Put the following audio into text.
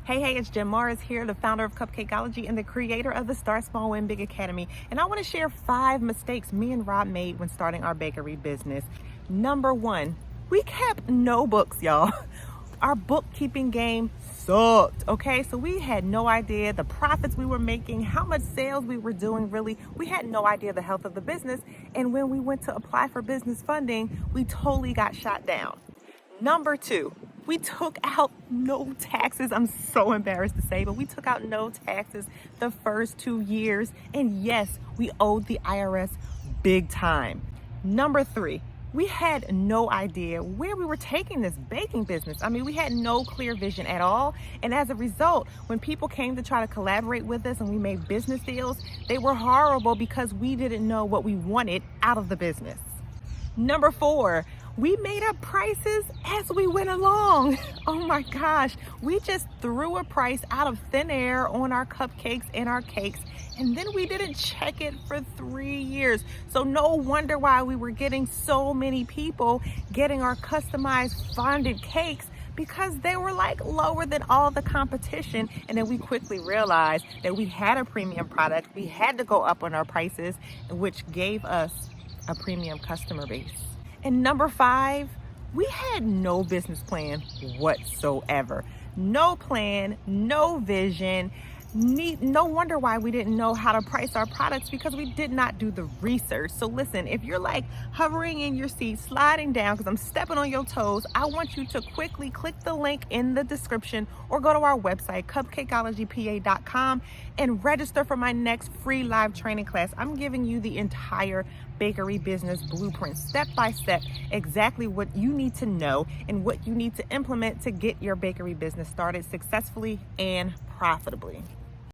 Hey, it's Jen Morris here, the founder of Cupcakeology and the creator of the Start Small Win Big Academy. And I want to share 5 mistakes me and Rob made when starting our bakery business. Number 1, we kept no books, y'all. Our bookkeeping game sucked, okay? So we had no idea the profits we were making, how much sales we were doing, really. We had no idea the health of the business. And when we went to apply for business funding, we totally got shot down. Number 2, we took out no taxes. I'm so embarrassed to say, but we took out no taxes the first 2 years. And yes, we owed the IRS big time. Number 3, we had no idea where we were taking this baking business. I mean, we had no clear vision at all. And as a result, when people came to try to collaborate with us and we made business deals, they were horrible because we didn't know what we wanted out of the business. Number 4, we made up prices as we went along. Oh my gosh, we just threw a price out of thin air on our cupcakes and our cakes, and then we didn't check it for 3 years. So no wonder why we were getting so many people getting our customized fondant cakes, because they were like lower than all the competition. And then we quickly realized that we had a premium product. We had to go up on our prices, which gave us a premium customer base. And number 5, we had no business plan whatsoever. No plan, no vision. No wonder why we didn't know how to price our products, because we did not do the research. So listen, if you're like hovering in your seat, sliding down because I'm stepping on your toes, I want you to quickly click the link in the description or go to our website, cupcakeologypa.com, and register for my next free live training class. I'm giving you the entire bakery business blueprint, step by step, exactly what you need to know and what you need to implement to get your bakery business started successfully and profitably.